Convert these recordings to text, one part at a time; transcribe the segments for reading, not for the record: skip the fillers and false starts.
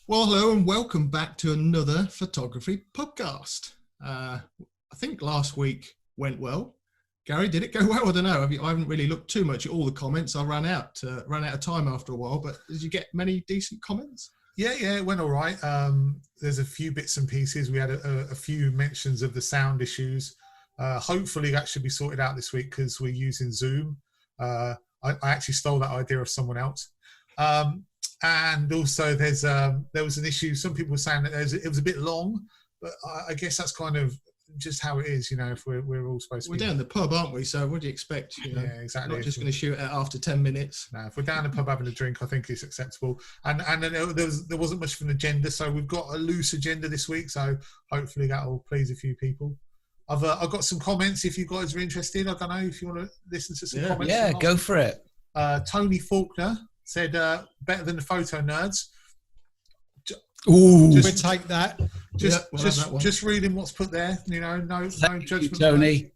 Well, hello and welcome back to another Photography Pubcast. I think last week went well. Gary, did it go well? I don't know. I haven't really looked too much at all the comments. I ran out of time after a while, but did you get many decent comments? Yeah, it went all right. There's a few bits and pieces. We had a few mentions of the sound issues. Hopefully that should be sorted out this week because we're using Zoom. I actually stole that idea of someone else. And also there was an issue. Some people were saying that it was a bit long, but I guess that's kind of just how it is, you know, if we're all supposed to be. We're down the pub, aren't we? So what do you expect? You know, yeah, exactly. Not just going to shoot it after 10 minutes. No, if we're down the pub having a drink, I think it's acceptable. And there wasn't much of an agenda, so we've got a loose agenda this week. So hopefully that will please a few people. I've got some comments if you guys are interested. I don't know if you want to listen to some comments. Yeah, go for it. Tony Faulkner said, better than the photo nerds. Ooh, we'll take that. Just reading what's put there, you know, no judgment. You, Tony.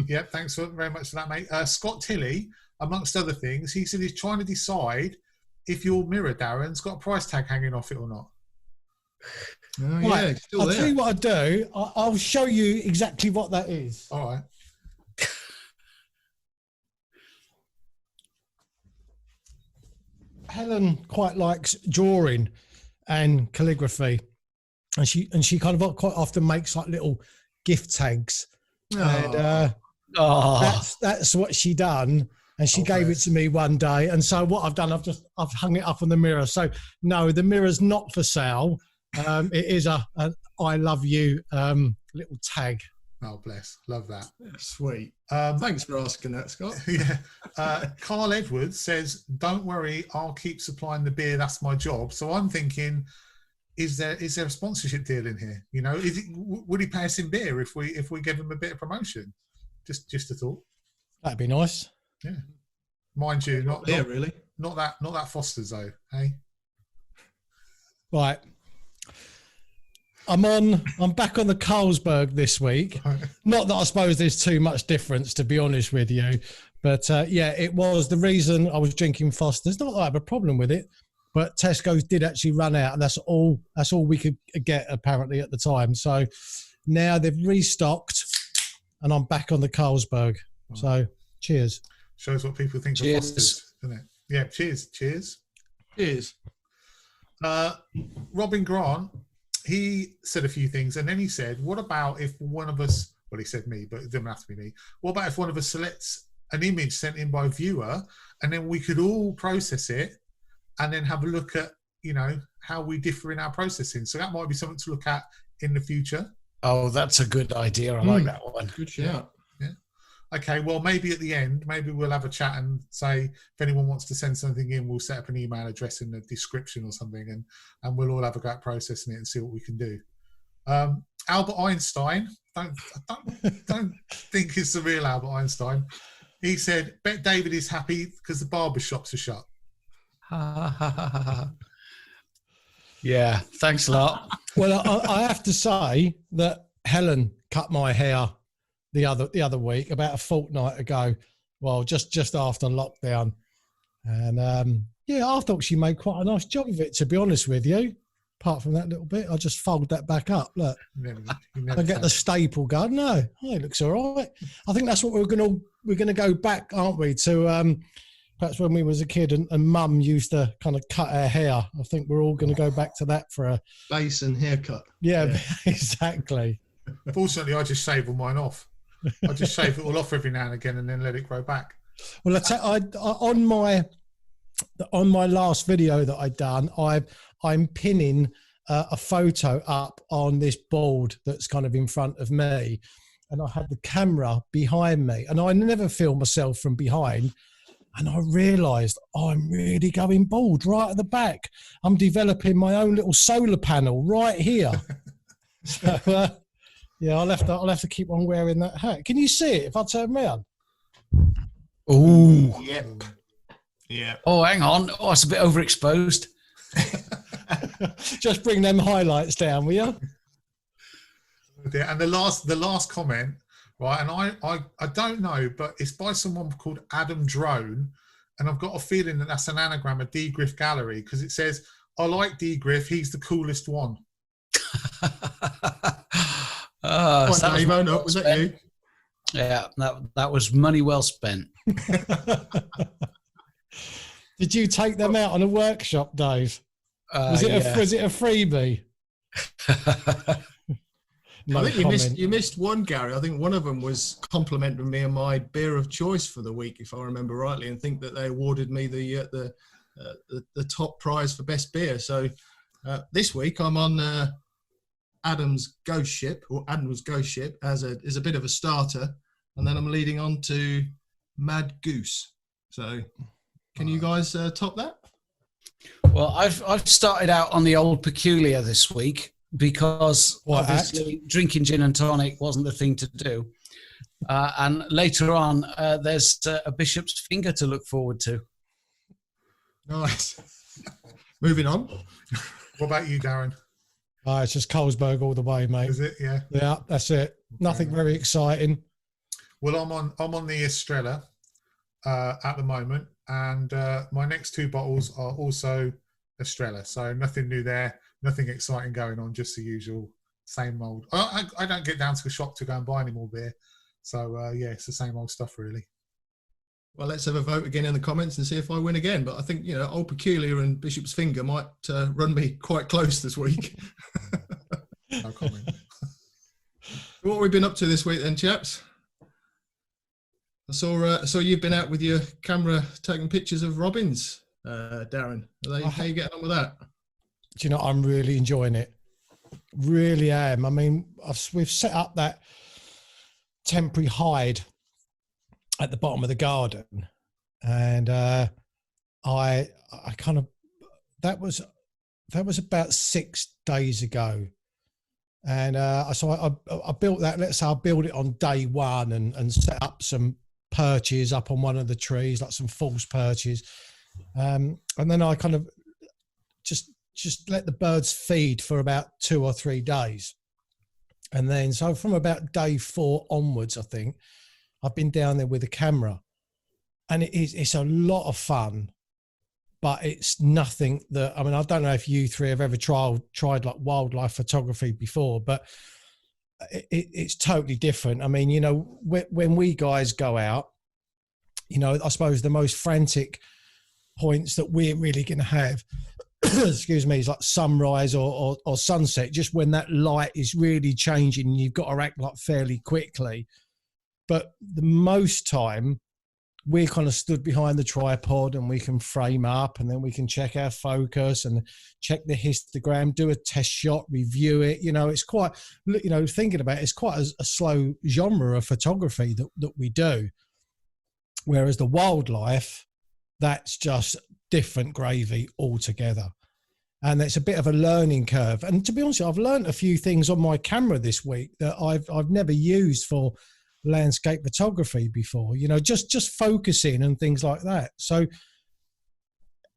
Yeah, thanks very much for that, mate. Scott Tilley, amongst other things, he said he's trying to decide if your mirror, Darren's got a price tag hanging off it or not. Oh, right. Yeah, still I'll there. tell you what I do. I'll show you exactly what that is. All right. Helen quite likes drawing and calligraphy, and she kind of quite often makes like little gift tags. And that's what she done, and she gave it to me one day. And so what I've done, I've hung it up on the mirror. So no, the mirror's not for sale. It is a I love you little tag. Oh, bless. Love that. Sweet. Thanks for asking that, Scott. Yeah. Carl Edwards says, don't worry, I'll keep supplying the beer. That's my job. So I'm thinking, is there a sponsorship deal in here? You know, would he pay us in beer if we give him a bit of promotion? Just a thought. That'd be nice. Yeah. Mind you, not really. Not that Foster's though, hey? Right. I'm back on the Carlsberg this week. Not that I suppose there's too much difference, to be honest with you. But yeah, it was the reason I was drinking Foster's. Not that I have a problem with it, but Tesco's did actually run out, and that's all we could get apparently at the time. So now they've restocked, and I'm back on the Carlsberg. So cheers. Shows what people think of Foster's, doesn't it? Yeah, cheers. Cheers. Robin Grant, he said a few things, and then he said, what about if one of us, well, he said me, but it doesn't have to be me. What about if one of us selects an image sent in by a viewer, and then we could all process it and then have a look at, you know, how we differ in our processing. So that might be something to look at in the future. Oh, that's a good idea. I like that one. Good shout. Yeah. Okay, well, maybe at the end, maybe we'll have a chat and say if anyone wants to send something in, we'll set up an email address in the description or something, and we'll all have a go at processing it and see what we can do. Albert Einstein, I don't think it's the real Albert Einstein. He said, bet David is happy because the barber shops are shut. Yeah, thanks a lot. Well, I have to say that Helen cut my hair the other week, about a fortnight ago. Well, just after lockdown, and yeah, I thought she made quite a nice job of it. To be honest with you, apart from that little bit, I just fold that back up. Look, I get the staple gun. No, it looks all right. I think that's what we're gonna go back, aren't we? To perhaps when we was a kid and Mum used to kind of cut her hair. I think we're all going to go back to that for a Base and haircut. Yeah. Exactly. Fortunately, I just shave all mine off. I just shave it all off every now and again and then let it grow back. Well, on my last video that I'd done, I'm pinning a photo up on this board that's kind of in front of me, and I had the camera behind me, and I never film myself from behind. And I realised I'm really going bald right at the back. I'm developing my own little solar panel right here. So, yeah, I'll have to keep on wearing that hat. Can you see it if I turn around? Oh, yep. Yeah. Oh, hang on. Oh, it's a bit overexposed. Just bring them highlights down, will you? And the last comment, right? And I don't know, but it's by someone called Adam Drone, and I've got a feeling that that's an anagram of D Griff Gallery, because it says, "I like D Griff. He's the coolest one." Come on, Dave, own up. Was that you? Yeah, that was money well spent. Did you take them out on a workshop, Dave? Was it a freebie? No, I think you missed one, Gary. I think one of them was complimenting me on my beer of choice for the week, if I remember rightly, and think that they awarded me the top prize for best beer. So this week I'm on Adam's Ghost Ship as a bit of a starter, and then I'm leading on to Mad Goose. So can you guys top that? Well, I've started out on the Old Peculiar this week, because obviously drinking gin and tonic wasn't the thing to do. And later on, there's a Bishop's Finger to look forward to. Nice. Moving on. What about you, Darren? It's just Carlsberg all the way, mate. Is it? Yeah. Yeah, that's it. Okay. Nothing very exciting. Well, I'm on the Estrella at the moment, and my next 2 bottles are also Estrella. So nothing new there. Nothing exciting going on, just the usual same old. I don't get down to the shop to go and buy any more beer. So, yeah, it's the same old stuff, really. Well, let's have a vote again in the comments and see if I win again. But I think, Old Peculiar and Bishop's Finger might run me quite close this week. No comment. What have we been up to this week then, chaps? I saw you've been out with your camera taking pictures of robins, Darren. How are you getting on with that? Do you know, I'm really enjoying it. Really am. I mean, we've set up that temporary hide at the bottom of the garden, and I kind of that was about 6 days ago, and so I built that. Let's say I built it on day one and set up some perches up on one of the trees, like some false perches, and then I kind of just let the birds feed for about 2 or 3 days. And then, so from about day 4 onwards, I think, I've been down there with a camera, and it's a lot of fun, but it's nothing that, I mean, I don't know if you 3 have ever tried like wildlife photography before, but it's totally different. I mean, when we guys go out, I suppose the most frantic points that we're really going to have excuse me, is like sunrise or sunset, just when that light is really changing, you've got to act like fairly quickly. But the most time we're kind of stood behind the tripod, and we can frame up, and then we can check our focus and check the histogram, do a test shot, review it. It's quite, thinking about it, it's quite a slow genre of photography that we do. Whereas the wildlife, that's just different gravy altogether. And it's a bit of a learning curve. And to be honest, I've learned a few things on my camera this week that I've never used for landscape photography before, just focusing and things like that. So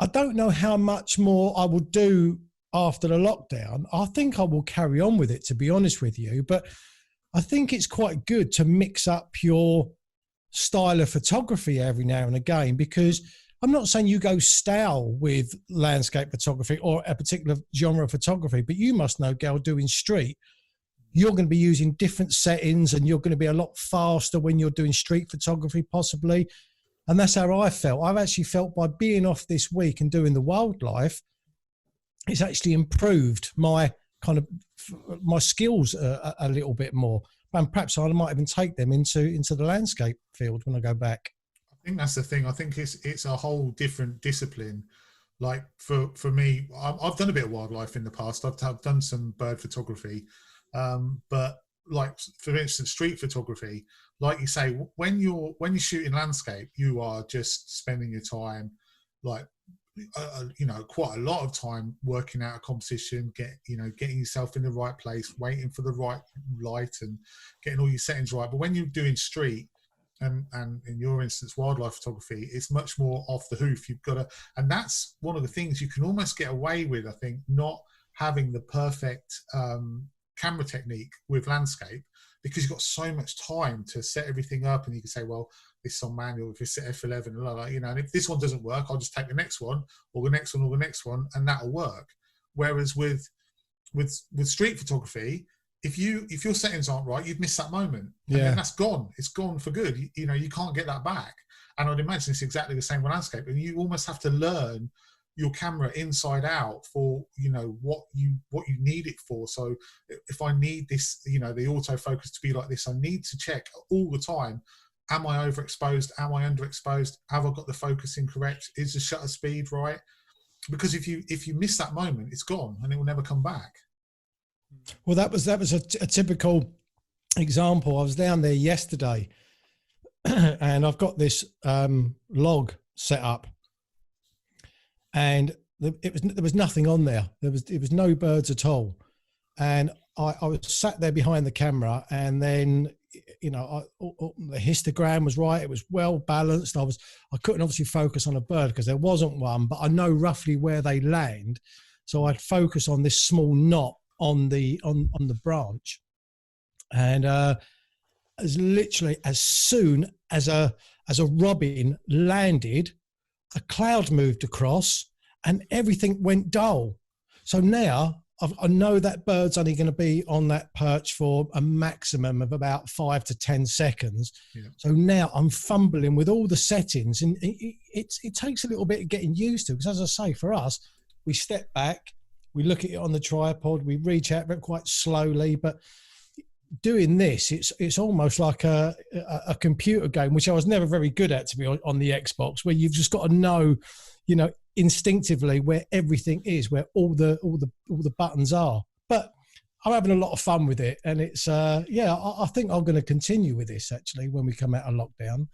I don't know how much more I will do after the lockdown. I think I will carry on with it, to be honest with you, but I think it's quite good to mix up your style of photography every now and again, because I'm not saying you go stale with landscape photography or a particular genre of photography, but you must know, Gal, doing street, you're going to be using different settings, and you're going to be a lot faster when you're doing street photography, possibly. And that's how I felt. I've actually felt by being off this week and doing the wildlife, it's actually improved my skills a little bit more. And perhaps I might even take them into the landscape field when I go back. I think that's the thing. I think it's a whole different discipline. Like for me, I've done a bit of wildlife in the past. I've done some bird photography, but like for instance, street photography. Like you say, when you're shooting landscape, you are just spending your time, like quite a lot of time working out a composition, getting yourself in the right place, waiting for the right light, and getting all your settings right. But when you're doing street, and in your instance wildlife photography, it's much more off the hoof. You've got to, and that's one of the things you can almost get away with, I think, not having the perfect camera technique with landscape, because you've got so much time to set everything up, and you can say, well, this is on manual, if it's set F11, and if this one doesn't work, I'll just take the next one or the next one or the next one, and that'll work. Whereas with street photography, if your settings aren't right, you've missed that moment, and then that's gone. It's gone for good. You can't get that back. And I'd imagine it's exactly the same with landscape. And you almost have to learn your camera inside out for what you need it for. So if I need this, the autofocus to be like this, I need to check all the time: am I overexposed? Am I underexposed? Have I got the focusing correct? Is the shutter speed right? Because if you miss that moment, it's gone and it will never come back. Well, that was a typical example. I was down there yesterday, and I've got this log set up, and there was nothing on there. It was no birds at all, and I was sat there behind the camera, and then the histogram was right. It was well balanced. I couldn't obviously focus on a bird because there wasn't one, but I know roughly where they land, so I'd focus on this small knot on the branch, and as soon as a robin landed, a cloud moved across and everything went dull. So now I know that bird's only going to be on that perch for a maximum of about 5 to 10 seconds. Yeah. So now I'm fumbling with all the settings, and it takes a little bit of getting used to, because as I say, for us, we step back, we look at it on the tripod, we reach out quite slowly, but doing this, it's almost like a computer game, which I was never very good at, to be on the Xbox, where you've just got to know, instinctively where everything is, where all the buttons are. But I'm having a lot of fun with it, and it's I think I'm going to continue with this actually when we come out of lockdown.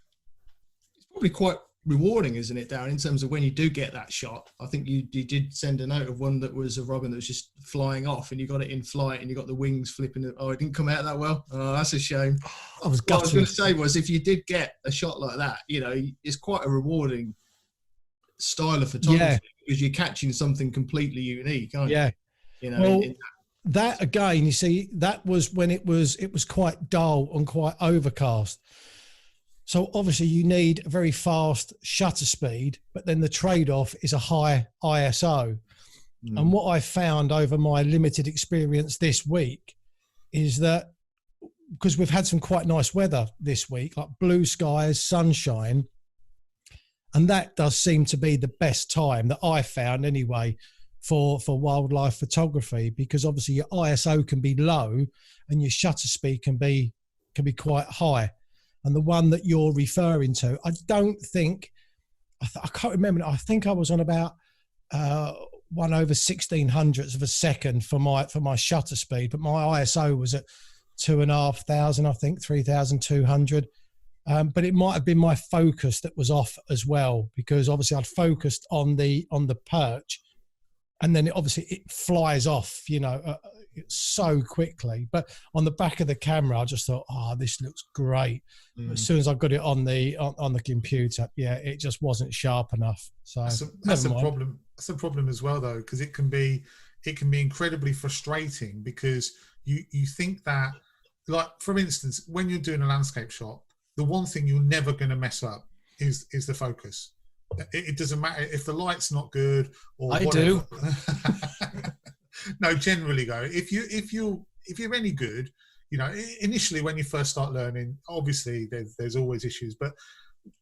It's probably quite rewarding, isn't it, Darren, in terms of when you do get that shot? I think you did send a note of one that was a robin that was just flying off, and you got it in flight, and you got the wings flipping. Oh, it didn't come out that well. Oh, that's a shame. I was What I was going to say was, if you did get a shot like that, it's quite a rewarding style of photography, because you're catching something completely unique, aren't you? Well, that again, you see, that was when it was quite dull and quite overcast. So obviously you need a very fast shutter speed, but then the trade-off is a high ISO. And what I found over my limited experience this week is that, because we've had some quite nice weather this week, like blue skies, sunshine, and that does seem to be the best time that I found anyway for wildlife photography, because obviously your ISO can be low and your shutter speed can be quite high. And the one that you're referring to, I don't think, I can't remember. I think I was on about 1/1600th of a second for my shutter speed, but my ISO was at 2,500, I think 3,200. But it might have been my focus that was off as well, because obviously I'd focused on the perch, and then it flies off, so quickly. But on the back of the camera, I just thought, this looks great. As soon as I got it on the computer, it just wasn't sharp enough. So that's a problem. That's a problem as well, though, because it can be incredibly frustrating, because you think that, like, for instance, when you're doing a landscape shot, the one thing you're never going to mess up is the focus. It doesn't matter if the light's not good or I whatever. do. No, generally though, if you're any good, initially when you first start learning, obviously there's always issues, but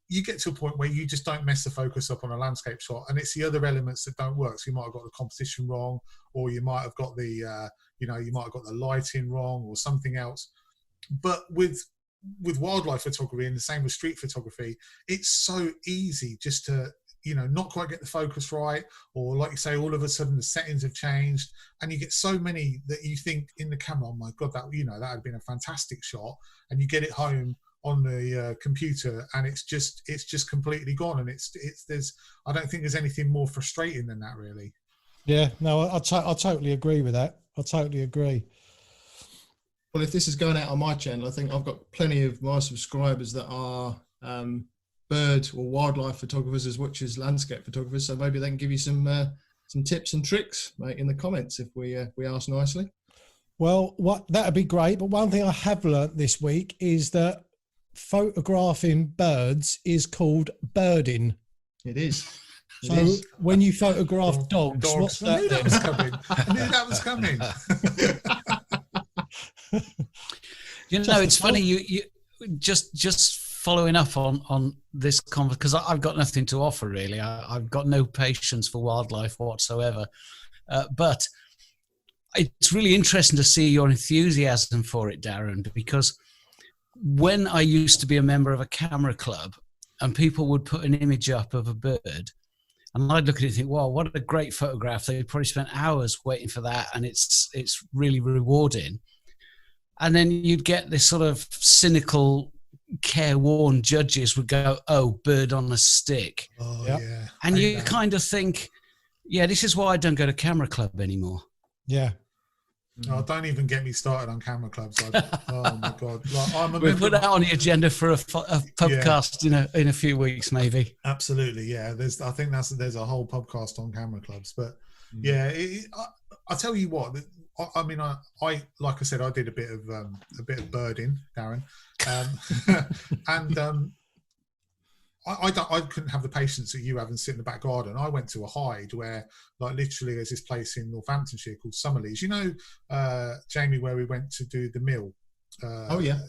you get to a point where you just don't mess the focus up on a landscape shot, and it's the other elements that don't work. So you might have got the composition wrong, or you might have got the lighting wrong, or something else. But with wildlife photography, and the same with street photography, it's so easy just to not quite get the focus right, or like you say, all of a sudden the settings have changed, and you get so many that you think in the camera, oh my god, that that had been a fantastic shot, and you get it home on the computer and it's just completely gone, and I don't think there's anything more frustrating than that, really. No, I totally agree with that. I totally agree. Well, if this is going out on my channel, I think I've got plenty of my subscribers that are bird or wildlife photographers as much as landscape photographers. So maybe they can give you some tips and tricks, mate, in the comments if we ask nicely. Well, that'd be great. But one thing I have learnt this week is that photographing birds is called birding. It is. So when you photograph dogs, what's I knew that that then? was coming. I knew that was coming. It's funny you just following up on this conversation, because I've got nothing to offer really. I've got no patience for wildlife whatsoever, but it's really interesting to see your enthusiasm for it, Darren, because when I used to be a member of a camera club and people would put an image up of a bird, and I'd look at it and think, wow, what a great photograph. They probably spent hours waiting for that, and it's really rewarding. And then you'd get this sort of cynical, careworn judges would go, oh, bird on a stick. Oh, Yep. yeah. And you kind of think, yeah, this is why I don't go to camera club anymore. Yeah. Oh, don't even get me started on camera clubs. Oh my God. We'll put that on the agenda for a podcast in a few weeks, maybe. Absolutely. Yeah. I think there's a whole podcast on camera clubs, but yeah, I'll tell you what, I mean, I like I said, I did a bit of birding, Darren, and I couldn't have the patience that you have and sit in the back garden. I went to a hide where, like, literally, there's this place in Northamptonshire called Summerleys. You know, Jamie, where we went to do the mill. Oh yeah.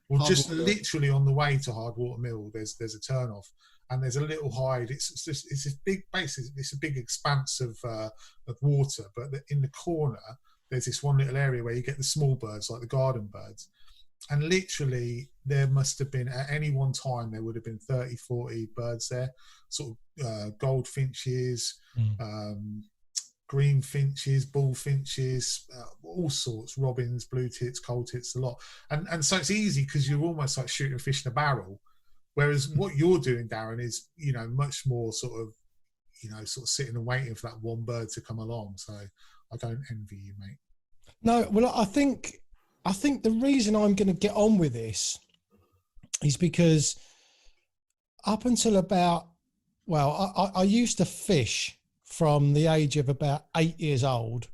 Well, just literally on the way to Hardwater Mill, there's a turn off, and there's a little hide. It's a big basis. It's a big expanse of water, but in the corner there's this one little area where you get the small birds, like the garden birds. And literally, there must have been, at any one time, there would have been 30, 40 birds there, sort of goldfinches, green finches, bullfinches, all sorts, robins, blue tits, cold tits, a lot. And so it's easy because you're almost like shooting a fish in a barrel. Whereas what you're doing, Darren, is, much more sort of sitting and waiting for that one bird to come along. So I don't envy you, mate. No, well, I think the reason I'm going to get on with this is because up until about, I used to fish from the age of about 8 years old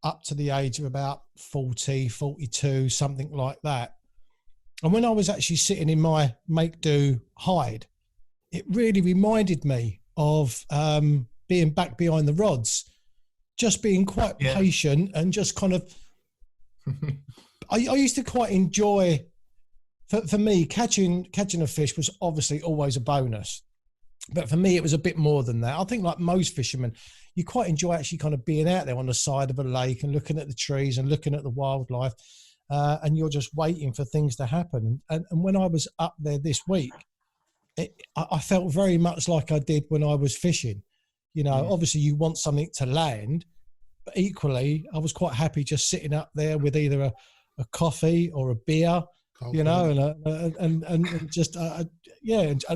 up to the age of about 40, 42, something like that. And when I was actually sitting in my make-do hide, it really reminded me of being back behind the rods, just being quite patient and just kind of, I used to quite enjoy, for me, catching a fish was obviously always a bonus. But for me, it was a bit more than that. I think like most fishermen, you quite enjoy actually kind of being out there on the side of a lake and looking at the trees and looking at the wildlife. And you're just waiting for things to happen. And when I was up there this week, I felt very much like I did when I was fishing. Obviously you want something to land, but equally I was quite happy just sitting up there with either a coffee or a beer, and just and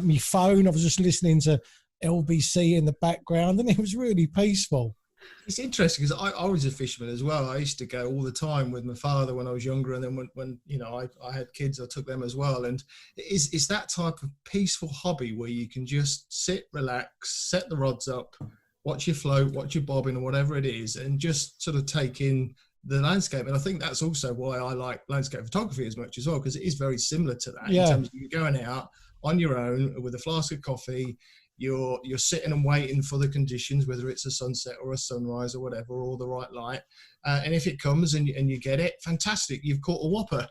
my phone. I was just listening to LBC in the background, and it was really peaceful. It's interesting because I was a fisherman as well. I used to go all the time with my father when I was younger, and then when I had kids, I took them as well. And it's that type of peaceful hobby where you can just sit, relax, set the rods up, watch your float, watch your bobbing or whatever it is, and just sort of take in the landscape. And I think that's also why I like landscape photography as much as well, because it is very similar to that in terms of you going out on your own with a flask of coffee. You're sitting and waiting for the conditions, whether it's a sunset or a sunrise or whatever, or the right light. And if it comes and you get it, fantastic, you've caught a whopper,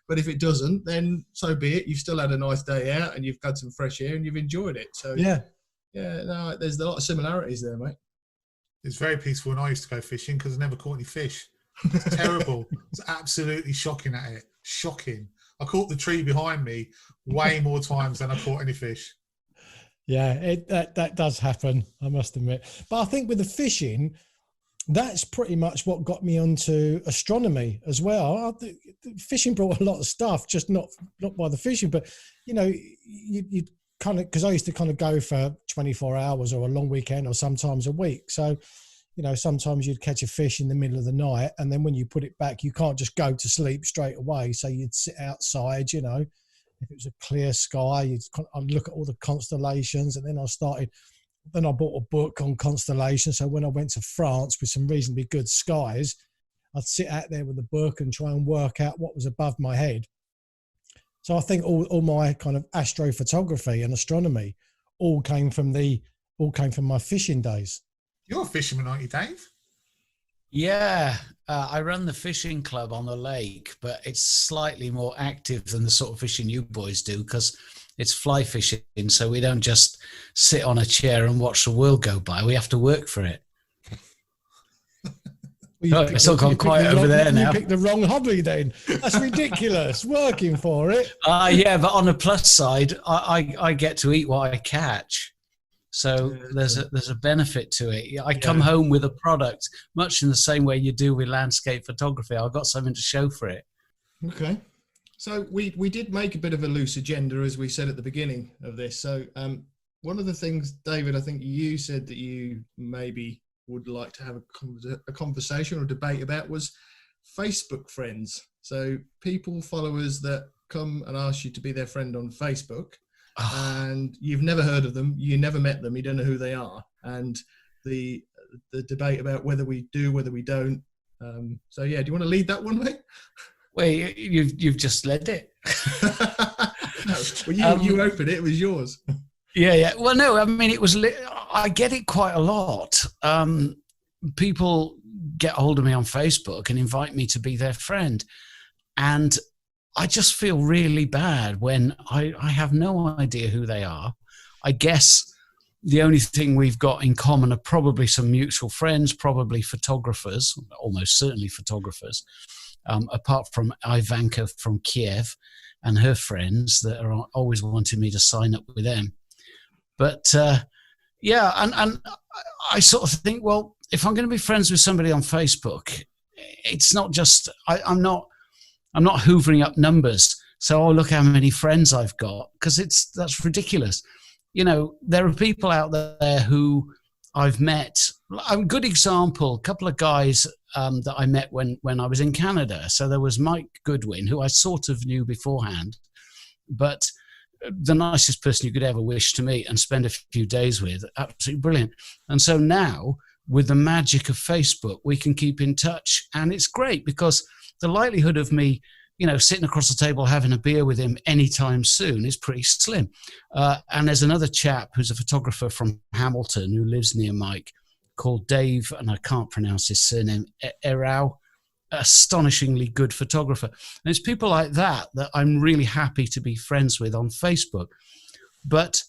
But if it doesn't, then so be it. You've still had a nice day out and you've had some fresh air and you've enjoyed it. So there's a lot of similarities there, mate. It's very peaceful. And I used to go fishing because I never caught any fish. It's terrible. It's absolutely shocking at it. Shocking. I caught the tree behind me way more times than I caught any fish. Yeah, that does happen, I must admit. But I think with the fishing, that's pretty much what got me onto astronomy as well. Fishing brought a lot of stuff, just not by the fishing, but you kind of, because I used to kind of go for 24 hours or a long weekend or sometimes a week. So, sometimes you'd catch a fish in the middle of the night, and then when you put it back, you can't just go to sleep straight away. So you'd sit outside, if it was a clear sky, I'd look at all the constellations, and then I bought a book on constellations. So when I went to France with some reasonably good skies, I'd sit out there with a book and try and work out what was above my head. So I think all my kind of astrophotography and astronomy all came from my fishing days. You're a fisherman, aren't you, Dave? Yeah, I run the fishing club on the lake, but it's slightly more active than the sort of fishing you boys do because it's fly fishing. So we don't just sit on a chair and watch the world go by. We have to work for it. Well, it's all gone quiet over there now. You picked the wrong hobby then. That's ridiculous. Working for it. Yeah, but on the plus side, I get to eat what I catch. So there's a benefit to it. I come home with a product, much in the same way you do with landscape photography. I've got something to show for it. Okay. So we did make a bit of a loose agenda, as we said at the beginning of this. So one of the things, David, I think you said that you maybe would like to have a conversation or debate about was Facebook friends. So people, followers that come and ask you to be their friend on Facebook. And you've never heard of them, you never met them, you don't know who they are, and the debate about whether we do, whether we don't. So yeah, do you want to lead that one, mate? Well, you've just led it. No, well, you opened it. It was yours. Yeah. Well, no, I mean, I get it quite a lot. People get hold of me on Facebook and invite me to be their friend, and I just feel really bad when I have no idea who they are. I guess the only thing we've got in common are probably some mutual friends, probably photographers, almost certainly photographers, apart from Ivanka from Kiev and her friends that are always wanting me to sign up with them. But yeah, and I sort of think, well, if I'm going to be friends with somebody on Facebook, it's not just, I'm not hoovering up numbers. So, look how many friends I've got, because that's ridiculous. You know, there are people out there who I've met. A good example, a couple of guys that I met when I was in Canada. So there was Mike Goodwin, who I sort of knew beforehand, but the nicest person you could ever wish to meet and spend a few days with. Absolutely brilliant. And so now, with the magic of Facebook, we can keep in touch. And it's great because the likelihood of me, sitting across the table having a beer with him anytime soon is pretty slim. And there's another chap who's a photographer from Hamilton who lives near Mike called Dave, and I can't pronounce his surname, Erau, astonishingly good photographer. And it's people like that I'm really happy to be friends with on Facebook. But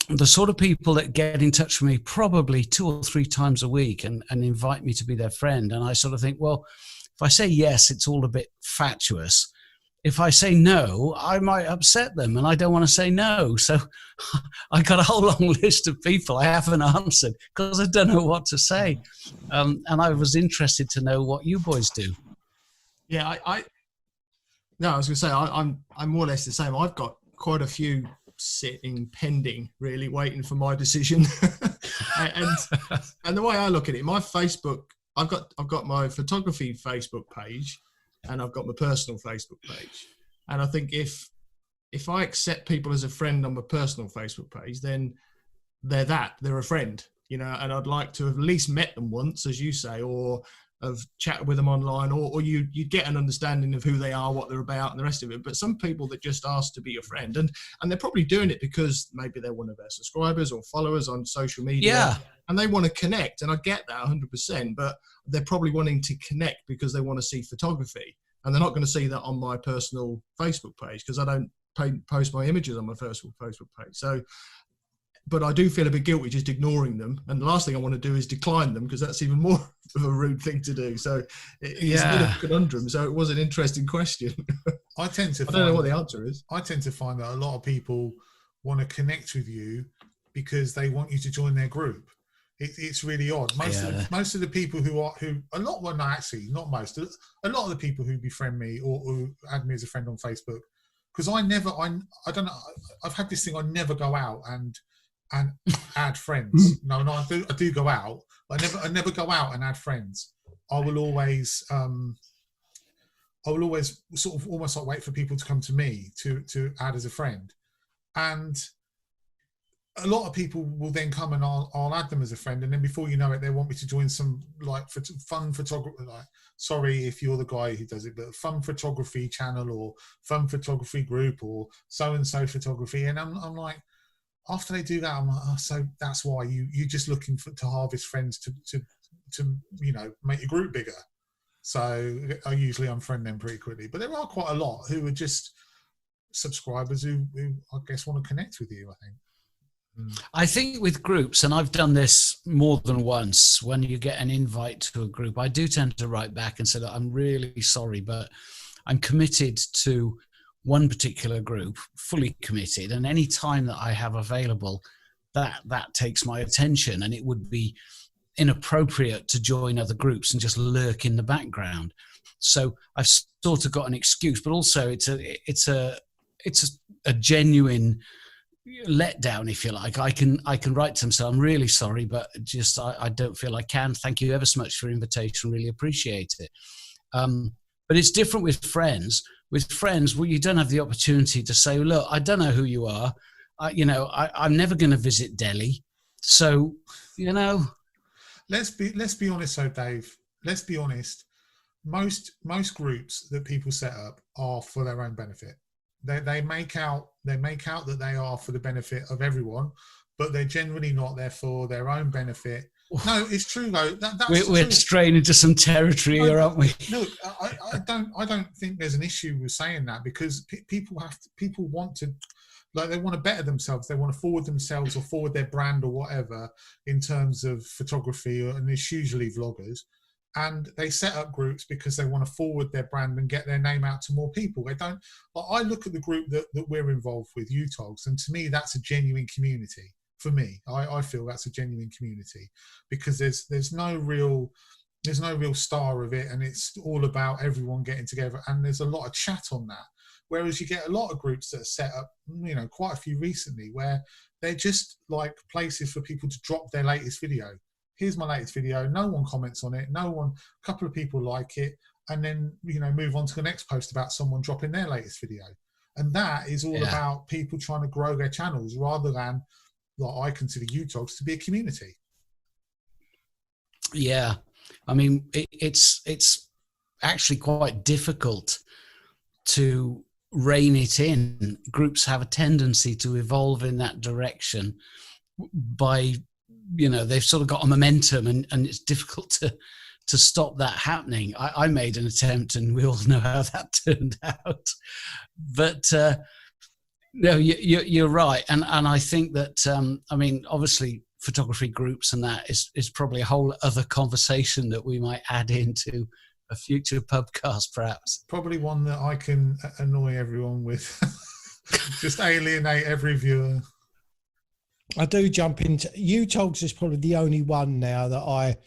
the sort of people that get in touch with me probably 2 or 3 times a week and invite me to be their friend, and I sort of think, well, if I say yes, it's all a bit fatuous. If I say no, I might upset them, and I don't want to say no. So I got a whole long list of people I haven't answered because I don't know what to say. And I was interested to know what you boys do. Yeah, I was going to say, I'm more or less the same. I've got quite a few sitting pending, really waiting for my decision. and the way I look at it, my Facebook, I've got my photography Facebook page, and I've got my personal Facebook page. And I think if I accept people as a friend on my personal Facebook page, then they're a friend, and I'd like to have at least met them once, as you say, or have chatted with them online, or you get an understanding of who they are, what they're about, and the rest of it. But some people that just ask to be your friend, and they're probably doing it because maybe they're one of their subscribers or followers on social media. Yeah. And they want to connect, and I get that 100%, but they're probably wanting to connect because they want to see photography, and they're not going to see that on my personal Facebook page because I don't post my images on my personal Facebook page. So, but I do feel a bit guilty just ignoring them, and the last thing I want to do is decline them because that's even more of a rude thing to do. So it's a bit of a conundrum. So it was an interesting question. I don't know what the answer is. I tend to find that a lot of people want to connect with you because they want you to join their group. It's really odd. Most of the people a lot of the people who befriend me or who add me as a friend on Facebook, because I don't know, I've had this thing, I never go out and add friends. No, I do go out. I never go out and add friends. I will always sort of almost like wait for people to come to me to add as a friend. And a lot of people will then come and I'll add them as a friend, and then before you know it, they want me to join some like fun photography. Like, sorry if you're the guy who does it, but fun photography channel or fun photography group or so and so photography, and I'm like, after they do that, I'm like, oh, so that's why you're just looking to harvest friends to make your group bigger. So I usually unfriend them pretty quickly, but there are quite a lot who are just subscribers who I guess want to connect with you, I think. I think with groups, and I've done this more than once, when you get an invite to a group, I do tend to write back and say, look, I'm really sorry, but I'm committed to one particular group, fully committed, and any time that I have available, that takes my attention, and it would be inappropriate to join other groups and just lurk in the background. So I've sort of got an excuse, but also it's a genuine letdown, if you like. I can write to them, so I'm really sorry, but just I don't feel I can. Thank you ever so much for your invitation. Really appreciate it. But it's different with friends. With friends, well, you don't have the opportunity to say, look, I don't know who you are. I'm never going to visit Delhi. So, Let's be honest, though, Dave. Let's be honest. Most groups that people set up are for their own benefit. They make out that they are for the benefit of everyone, but they're generally not there for their own benefit. No, it's true though. We're straying into some territory here, aren't we? Look, I don't think there's an issue with saying that, because people want to, like, they want to better themselves. They want to forward themselves or forward their brand or whatever in terms of photography, and it's usually vloggers. And they set up groups because they want to forward their brand and get their name out to more people. They don't. I look at the group that we're involved with, UTOGs, and to me, that's a genuine community. For me, I feel that's a genuine community, because there's no real star of it, and it's all about everyone getting together. And there's a lot of chat on that. Whereas you get a lot of groups that are set up, quite a few recently, where they're just like places for people to drop their latest video. Here's my latest video. No one comments on it. A couple of people like it, and then move on to the next post about someone dropping their latest video. And that is all about people trying to grow their channels, rather than what I consider UTOGs to be a community. Yeah, I mean, it's actually quite difficult to rein it in. Groups have a tendency to evolve in that direction by they've sort of got a momentum, and it's difficult to stop that happening. I made an attempt, and we all know how that turned out. But no, you're right, and I think that obviously photography groups and that is probably a whole other conversation that we might add into a future pubcast, perhaps. Probably one that I can annoy everyone with, just alienate every viewer. I do jump into UTOGs is probably the only one now that I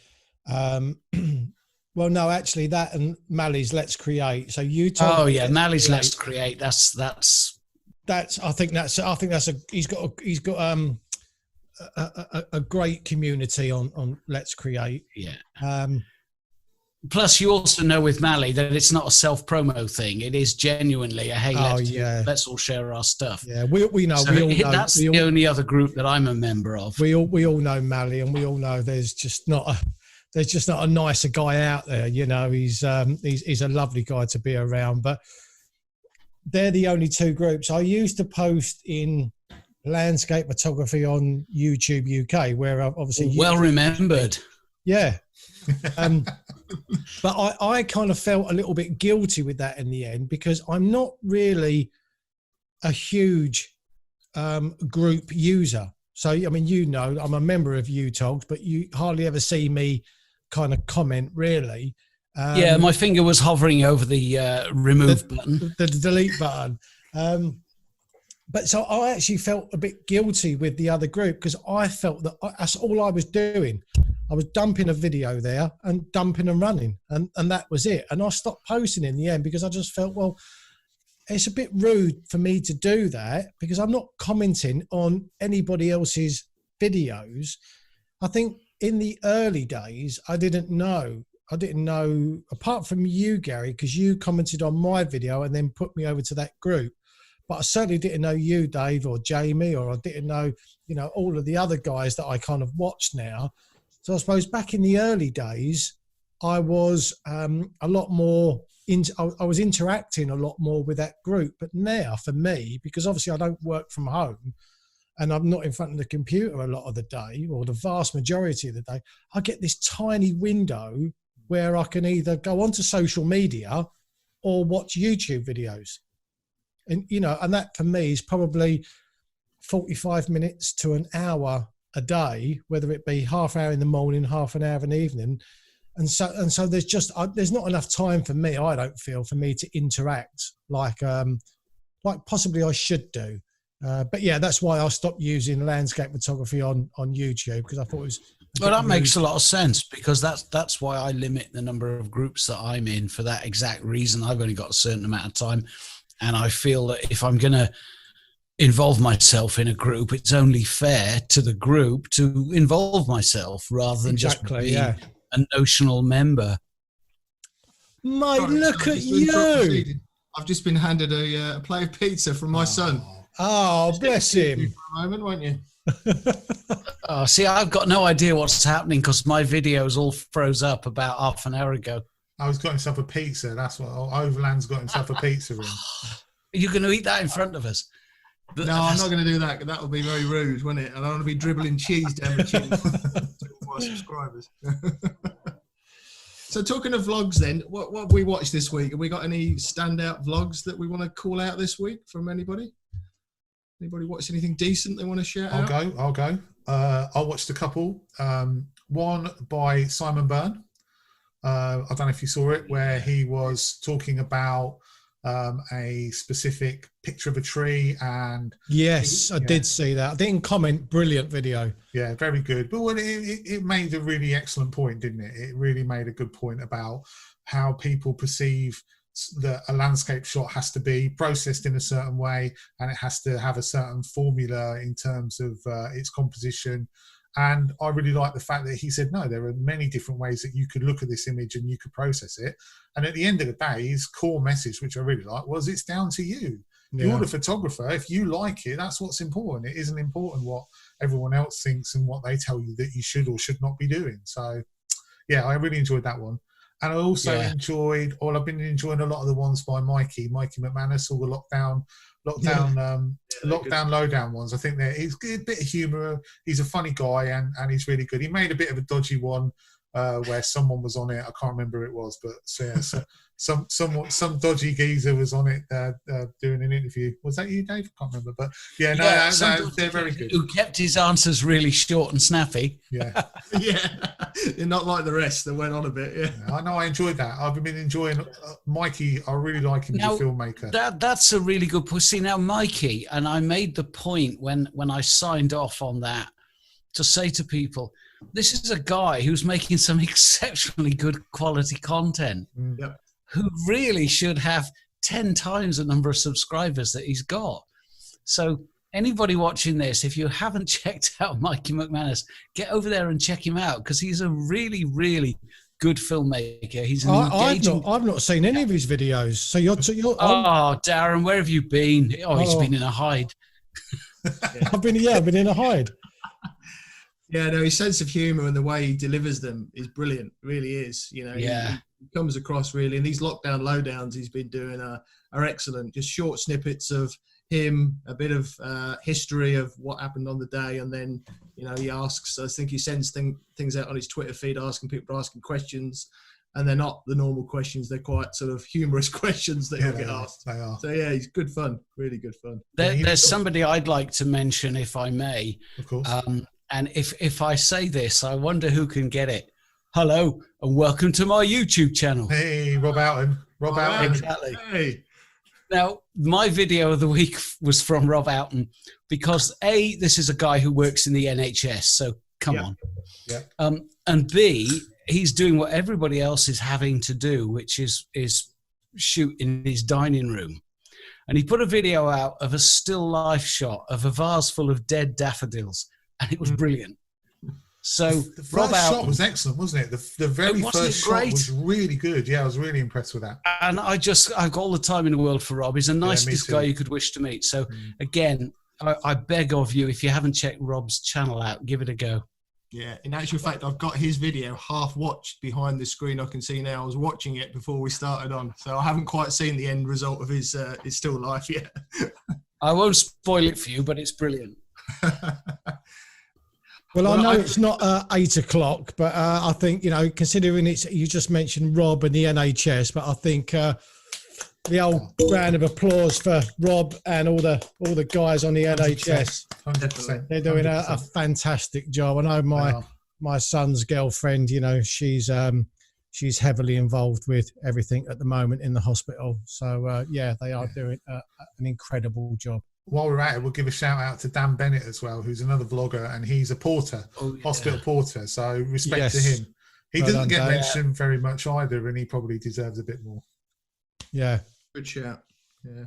well, no, actually that and Mally's Let's Create. So UTOGs. Oh yeah, Mally's Let's Create. That's I think that's he's got a great community on Let's Create. Yeah. Plus, you also know with Mally that it's not a self-promo thing. It is genuinely a, hey, let's all share our stuff. Yeah, we know. So we all know. That's the only other group that I'm a member of. We all know Mally, and we all know there's just not a nicer guy out there. He's a lovely guy to be around. But they're the only two groups. I used to post in landscape photography on YouTube UK, where obviously well remembered. Yeah. But I kind of felt a little bit guilty with that in the end, because I'm not really a huge group user. So, I mean, I'm a member of UTOGs, but you hardly ever see me kind of comment, really. Yeah, my finger was hovering over the remove button. The delete button. But so I actually felt a bit guilty with the other group, because I felt that that's all I was doing. I was dumping a video there and dumping and running, and that was it. And I stopped posting in the end, because I just felt, well, it's a bit rude for me to do that, because I'm not commenting on anybody else's videos. I think in the early days, I didn't know, apart from you, Gary, because you commented on my video and then put me over to that group. but I certainly didn't know you, Dave, or Jamie, or I didn't know, all of the other guys that I kind of watch now. So I suppose back in the early days, I was a lot more I was interacting a lot more with that group. But now for me, because obviously I don't work from home and I'm not in front of the computer a lot of the day, or the vast majority of the day, I get this tiny window where I can either go onto social media or watch YouTube videos. And, and that for me is probably 45 minutes to an hour a day, whether it be half hour in the morning, half an hour in the evening. And so there's not enough time for me, I don't feel, for me to interact like possibly I should do. But yeah, that's why I stopped using landscape photography on YouTube, because I thought it was. Well, that makes a lot of sense, because that's why I limit the number of groups that I'm in, for that exact reason. I've only got a certain amount of time, and I feel that if I'm going to involve myself in a group, it's only fair to the group to involve myself rather than just being a notional member. Mate, look at you. I've just been handed a plate of pizza from my son. Oh, bless him. For a moment, won't you? Oh, see, I've got no idea what's happening because my videos all froze up about half an hour ago. I was got himself a pizza. That's what Overland's got himself a pizza in. Are you going to eat that in front of us? No, I'm not going to do that. That would be very rude, wouldn't it? I don't want to be dribbling cheese down the chin to my subscribers. So talking of vlogs then, what have we watched this week? Have we got any standout vlogs that we want to call out this week from anybody? Anybody watch anything decent they want to share out? I'll go. I watched a couple. One by Simon Byrne. I don't know if you saw it, where he was talking about a specific picture of a tree, and yes, I did see that. I didn't comment. Brilliant video. Yeah, very good. But it made a really excellent point, didn't it? It really made a good point about how people perceive that a landscape shot has to be processed in a certain way, and it has to have a certain formula in terms of its composition. And I really like the fact that he said, no, there are many different ways that you could look at this image and you could process it. And at the end of the day, his core message, which I really like, was it's down to you. Yeah. You're the photographer. If you like it, that's what's important. It isn't important what everyone else thinks and what they tell you that you should or should not be doing. So, yeah, I really enjoyed that one. And I also I've been enjoying a lot of the ones by Mikey McManus, all the lockdown, lowdown ones. I think he's a bit of humour. He's a funny guy, and he's really good. He made a bit of a dodgy one where someone was on it. I can't remember who it was, but some dodgy geezer was on it doing an interview. Was that you, Dave? I can't remember, but they're very good. Who kept his answers really short and snappy. Yeah, They're not like the rest that went on a bit. Yeah, I know. I enjoyed that. I've been enjoying Mikey. I really like him as a filmmaker. That's a really good point. See, now Mikey, and I made the point when I signed off on that to say to people, this is a guy who's making some exceptionally good quality content, who really should have 10 times the number of subscribers that he's got. So anybody watching this, if you haven't checked out Mikey McManus, get over there and check him out, because he's a really, really good filmmaker. He's an engaging... I've not seen any of his videos. So you're oh, Darren, where have you been? Oh, he's been in a hide. I've been in a hide. Yeah, no, his sense of humour and the way he delivers them is brilliant. It really is. You know, he comes across really, and these lockdown lowdowns he's been doing are excellent. Just short snippets of him, a bit of history of what happened on the day, and then he asks. I think he sends things out on his Twitter feed, asking questions, and they're not the normal questions. They're quite sort of humorous questions that he'll get asked. They are. So yeah, he's good fun, really good fun. There's somebody I'd like to mention, if I may. Of course. And if I say this, I wonder who can get it. Hello, and welcome to my YouTube channel. Hey, Rob Oughton. Rob Oughton. Exactly. Hey. Now, my video of the week was from Rob Oughton because A, this is a guy who works in the NHS, so come on. Yeah. And B, he's doing what everybody else is having to do, which is shoot in his dining room. And he put a video out of a still life shot of a vase full of dead daffodils. And it was brilliant. So the first shot was excellent, wasn't it? The very first shot was really good. Yeah, I was really impressed with that. And I've got all the time in the world for Rob. He's the nicest guy you could wish to meet. So again, I beg of you, if you haven't checked Rob's channel out, give it a go. Yeah, in actual fact, I've got his video half watched behind the screen. I can see now. I was watching it before we started on, so I haven't quite seen the end result of his still life yet. I won't spoil it for you, but it's brilliant. Well, I know it's not 8 o'clock, but I think, considering you just mentioned Rob and the NHS, but I think the old round of applause for Rob and all the guys on the 100%, NHS. 100%. They're doing a fantastic job. I know my son's girlfriend, she's heavily involved with everything at the moment in the hospital. So, they are doing an incredible job. While we're at it, we'll give a shout out to Dan Bennett as well, who's another vlogger, and he's a porter, hospital porter. So respect to him. He doesn't get mentioned very much either, and he probably deserves a bit more. Yeah. Good shout. Yeah.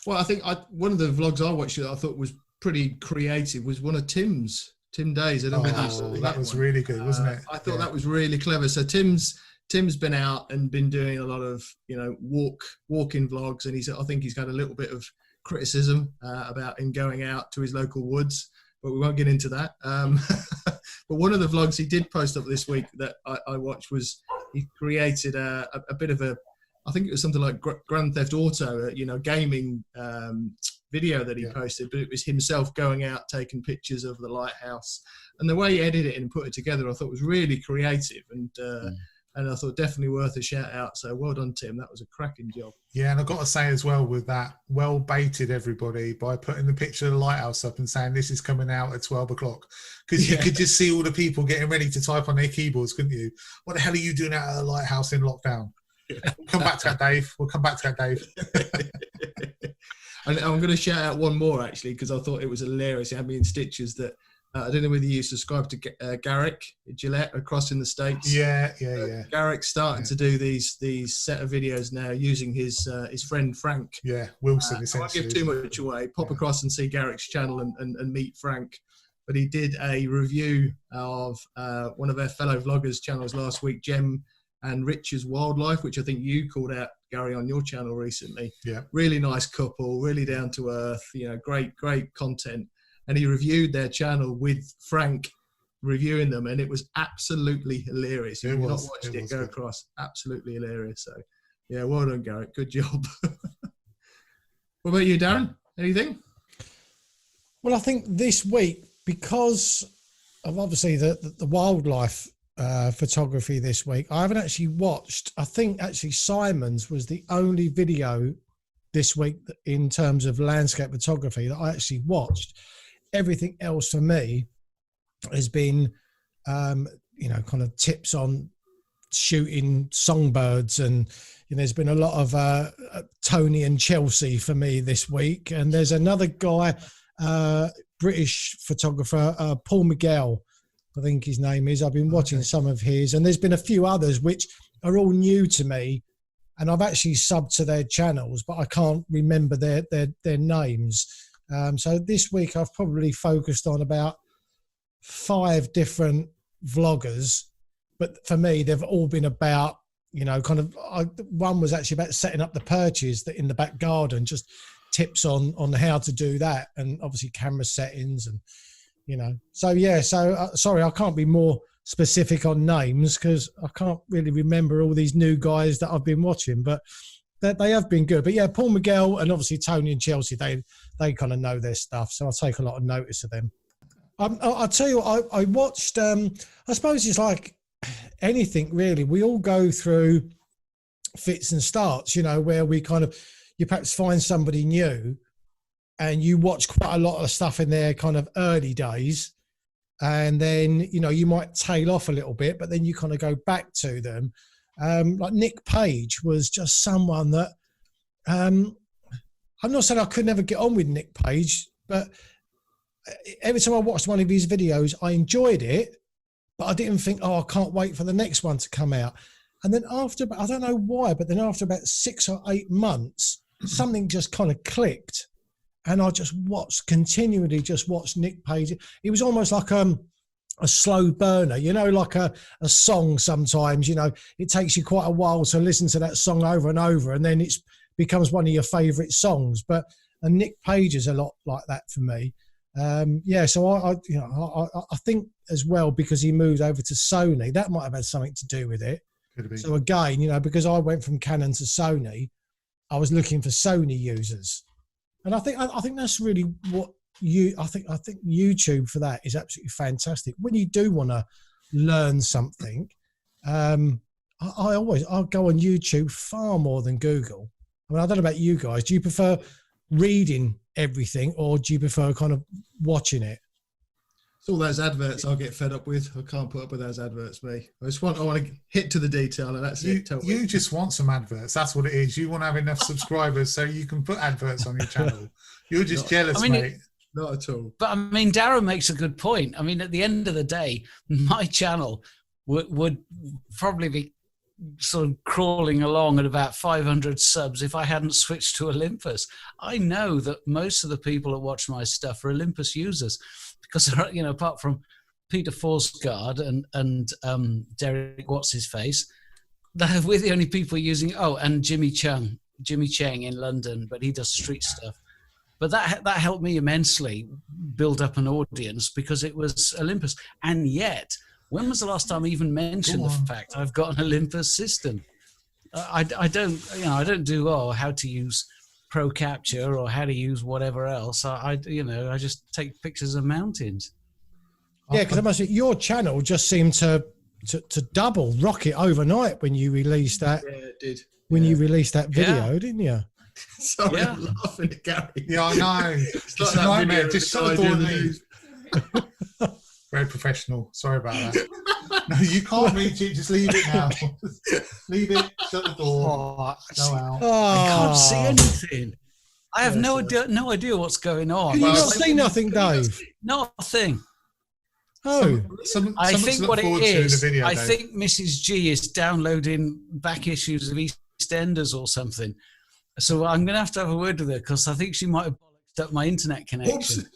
Well, I think one of the vlogs I watched that I thought was pretty creative was one of Tim Day's. I don't know that was really good, wasn't it? I thought that was really clever. So Tim's been out and been doing a lot of walking vlogs, and I think he's got a little bit of criticism about him going out to his local woods, but we won't get into that. But one of the vlogs he did post up this week that I watched was he created a bit of I think it was something like Grand Theft Auto, gaming video that he posted, but it was himself going out taking pictures of the lighthouse, and the way he edited it and put it together I thought was really creative, and I thought definitely worth a shout out. So well done, Tim. That was a cracking job. Yeah, and I've got to say as well with that, well baited everybody by putting the picture of the lighthouse up and saying this is coming out at 12 o'clock. Because you could just see all the people getting ready to type on their keyboards, couldn't you? What the hell are you doing out of the lighthouse in lockdown? We'll come back to that, Dave. And I'm going to shout out one more, actually, because I thought it was hilarious. It had me in stitches that I don't know whether you subscribe to Garrick Gillette across in the States. Yeah. Garrick's starting to do these set of videos now using his friend Frank. Yeah, Wilson. I won't give too much away. Pop across and see Garrick's channel and meet Frank. But he did a review of one of our fellow vloggers' channels last week, Jem and Rich's Wildlife, which I think you called out, Gary, on your channel recently. Yeah. Really nice couple, really down to earth, great content. And he reviewed their channel with Frank reviewing them, and it was absolutely hilarious. If you've not watched it, go across. Absolutely hilarious. So, yeah, well done, Garrett. Good job. What about you, Darren? Anything? Well, I think this week, because of obviously the wildlife photography this week, I haven't actually watched. I think actually Simon's was the only video this week in terms of landscape photography that I actually watched. Everything else for me has been, kind of tips on shooting songbirds, and there's been a lot of Tony and Chelsea for me this week. And there's another guy, British photographer, Paul Miguel, I think his name is. I've been watching some of his, and there's been a few others which are all new to me, and I've actually subbed to their channels, but I can't remember their names. So this week I've probably focused on about 5 different vloggers, but for me they've all been about, one was actually about setting up the perches that in the back garden, just tips on how to do that, and obviously camera settings and sorry, I can't be more specific on names because I can't really remember all these new guys that I've been watching, but they have been good. But yeah, Paul Miguel and obviously Tony and Chelsea, they kind of know their stuff, so I take a lot of notice of them. I'll tell you what, I watched, I suppose it's like anything really. We all go through fits and starts, where you perhaps find somebody new and you watch quite a lot of stuff in their kind of early days, and then, you might tail off a little bit, but then you kind of go back to them. Like Nick Page was just someone that, I'm not saying I could never get on with Nick Page, but every time I watched one of his videos, I enjoyed it, but I didn't think, I can't wait for the next one to come out. And then after, I don't know why, but then after about 6 or 8 months, something just kind of clicked. And I just continually watched Nick Page. It was almost like a a slow burner, like a song sometimes, it takes you quite a while to listen to that song over and over, and then it becomes one of your favourite songs. But Nick Page is a lot like that for me. So I think as well, because he moved over to Sony, that might have had something to do with it. Could be. So again, because I went from Canon to Sony, I was looking for Sony users, and I think that's really what I think YouTube for that is absolutely fantastic. When you do want to learn something, I'll go on YouTube far more than Google. I mean, I don't know about you guys. Do you prefer reading everything, or do you prefer kind of watching it? It's all those adverts I'll get fed up with. I can't put up with those adverts, me. I want to hit to the detail, and that's it. You just want some adverts. That's what it is. You want to have enough subscribers so you can put adverts on your channel. You're just jealous, mate. Not at all. But I mean, Darren makes a good point. I mean, at the end of the day, my channel would probably be sort of crawling along at about 500 subs if I hadn't switched to Olympus. I know that most of the people that watch my stuff are Olympus users, because, apart from Peter Forsgaard and Derek What's-His-Face, we're the only people using, and Jimmy Cheng in London, but he does street stuff. But that helped me immensely build up an audience, because it was Olympus. And yet, when was the last time I even mentioned the fact I've got an Olympus system? I don't do how to use Pro Capture or how to use whatever else. I just take pictures of mountains. Yeah, because I must say, your channel just seemed to rocket overnight when you released that. Yeah, it did. When you released that video, didn't you? Sorry, I'm laughing at Gary. Yeah, I know. It's a nightmare. Just shut the door and leave. Very professional. Sorry about that. No, you can't reach it. Just leave it now. Leave it. Shut the door. Go out. I can't see anything. I have no idea what's going on. Can you not see nothing, Dave? Not a thing. Oh, I think what it is, I think Mrs. G is downloading back issues of EastEnders or something. So I'm going to have a word with her, because I think she might have bollocksed up my internet connection.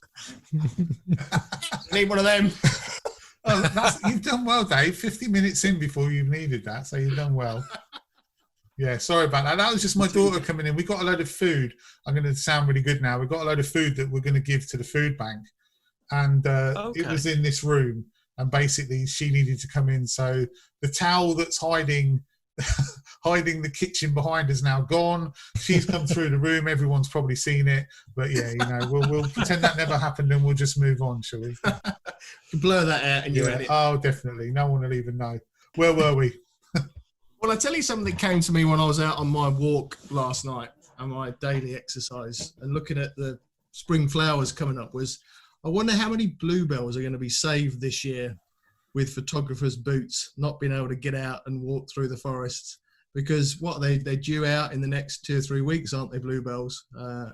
Need one of them. You've done well, Dave. 50 minutes in before you've needed that, so you've done well. Yeah, sorry about that. That was just my daughter coming in. We got a load of food. I'm going to sound really good now. We've got a load of food that we're going to give to the food bank. And It was in this room. And basically, she needed to come in. So the towel that's hiding the kitchen behind is now gone. She's come through the room. Everyone's probably seen it. But yeah, we'll pretend that never happened, and we'll just move on, shall we? Blur that out and you edit. Oh, definitely. No one will even know. Where were we? Well, I tell you something that came to me when I was out on my walk last night and my daily exercise and looking at the spring flowers coming up was, I wonder how many bluebells are going to be saved this year with photographers' boots, not being able to get out and walk through the forests. Because they're due out in the next 2 or 3 weeks, aren't they, bluebells?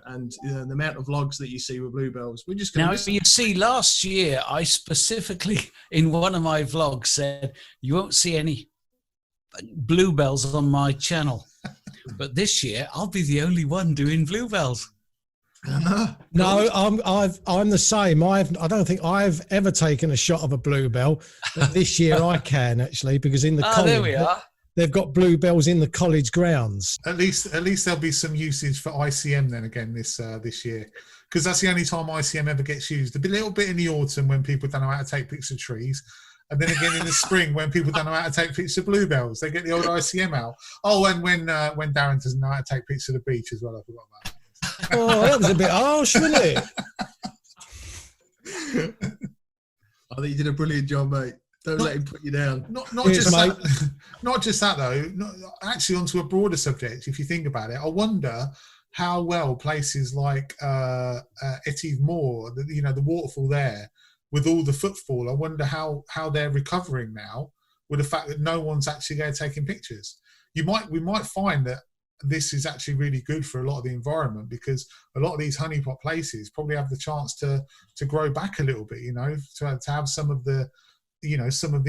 And the amount of vlogs that you see with bluebells, we're just going to... Now, you see, last year, I specifically, in one of my vlogs, said, you won't see any bluebells on my channel. But this year, I'll be the only one doing bluebells. No, I'm the same. I don't think I've ever taken a shot of a bluebell, but this year I can actually, because in the college, there we are. They've got bluebells in the college grounds. At least there'll be some usage for ICM then again this year, because that's the only time ICM ever gets used. A little bit in the autumn when people don't know how to take pictures of trees, and then again in the spring when people don't know how to take pictures of bluebells, they get the old ICM out. Oh, and when Darren doesn't know how to take pictures of the beach as well, I forgot about that. Oh, that was a bit harsh, wasn't it? I think you did a brilliant job, mate. Don't let him put you down. Not just that though. Actually, onto a broader subject. If you think about it, I wonder how well places like Etive Moor, the waterfall there, with all the footfall, I wonder how they're recovering now with the fact that no one's actually there taking pictures. We might find that this is actually really good for a lot of the environment, because a lot of these honeypot places probably have the chance to grow back a little bit, to have some of the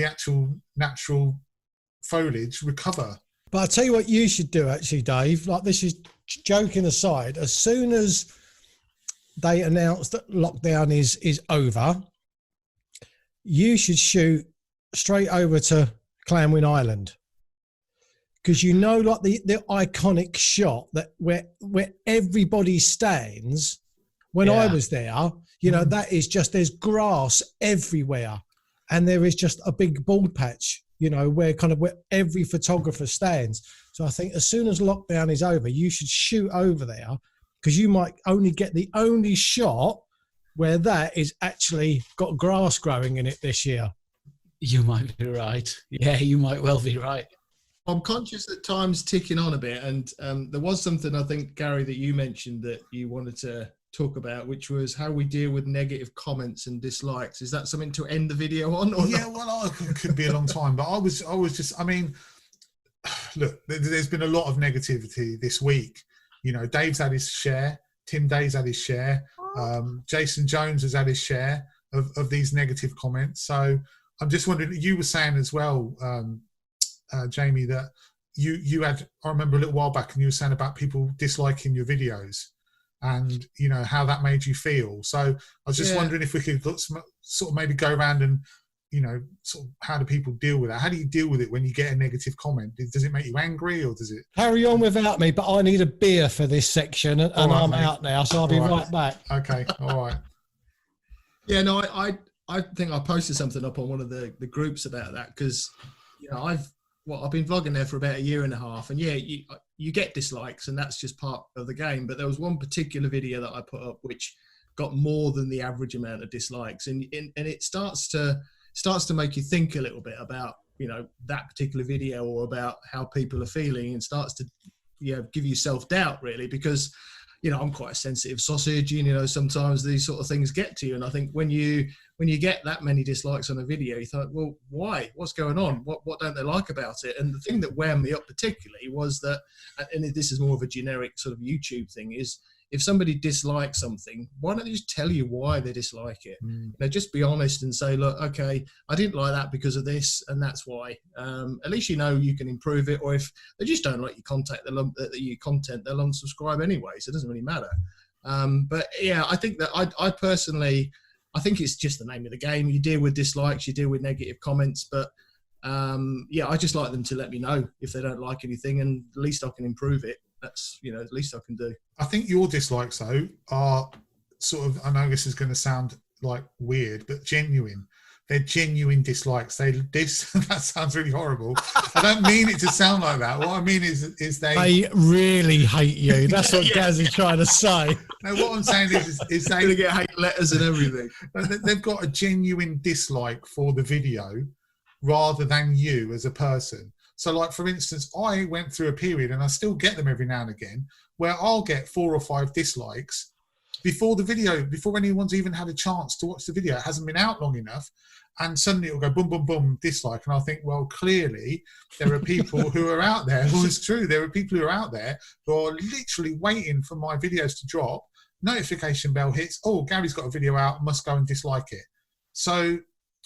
actual natural foliage recover. But I'll tell you what you should do actually, Dave, like, this is joking aside, as soon as they announce that lockdown is over, you should shoot straight over to Clanwyn Island. Because like the iconic shot that where everybody stands when I was there, that is just, there's grass everywhere, and there is just a big bald patch, where every photographer stands. So I think as soon as lockdown is over, you should shoot over there, because you might only get the only shot where that is actually got grass growing in it this year. You might be right. Yeah, you might well be right. I'm conscious that time's ticking on a bit, and there was something, I think, Gary, that you mentioned that you wanted to talk about, which was how we deal with negative comments and dislikes. Is that something to end the video on? Or yeah, well, it could be a long time, but I was just, I mean, look, there's been a lot of negativity this week. Dave's had his share, Tim Day's had his share, Jason Jones has had his share of these negative comments. So I'm just wondering, you were saying as well, Jamie, that you had, I remember a little while back, and you were saying about people disliking your videos and how that made you feel. So I was just wondering if we could sort of maybe go around and sort of how do people deal with that? How do you deal with it when you get a negative comment? Does it make you angry, or does it carry on without me? But I need a beer for this section, and I'm out now, so I'll be right back. Okay, all right. Yeah, no, I think I posted something up on one of the groups about that, because I've been vlogging there for about 1.5 years, and you get dislikes, and that's just part of the game. But there was one particular video that I put up which got more than the average amount of dislikes, and it starts to make you think a little bit about that particular video, or about how people are feeling, and starts to give you self-doubt, really, because I'm quite a sensitive sausage, sometimes these sort of things get to you. And I think when you get that many dislikes on a video, you thought, well, why? What's going on? What don't they like about it? And the thing that wound me up particularly was that, and this is more of a generic sort of YouTube thing, is if somebody dislikes something, why don't they just tell you why they dislike it? Just be honest and say, look, okay, I didn't like that because of this, and that's why. At least you can improve it. Or if they just don't like your content, they'll unsubscribe anyway, so it doesn't really matter. But yeah, I think that I personally, I think it's just the name of the game. You deal with dislikes, you deal with negative comments, but I just like them to let me know if they don't like anything, and at least I can improve it. That's at least I can do. I think your dislikes though are sort of, I know this is going to sound like weird, but genuine. They're genuine dislikes. That sounds really horrible. I don't mean it to sound like that. What I mean is they really hate you. That's what Gaz is trying to say. No, what I'm saying is they gonna get hate letters and everything. They've got a genuine dislike for the video rather than you as a person. So, like, for instance, I went through a period, and I still get them every now and again, where I'll get 4 or 5 dislikes before anyone's even had a chance to watch the video. It hasn't been out long enough, and suddenly it'll go boom, boom, boom, dislike. And I think, well, clearly there are people who are out there. Well, it's true. There are people who are out there who are literally waiting for my videos to drop. Notification bell hits. Oh, Gary's got a video out. Must go and dislike it. So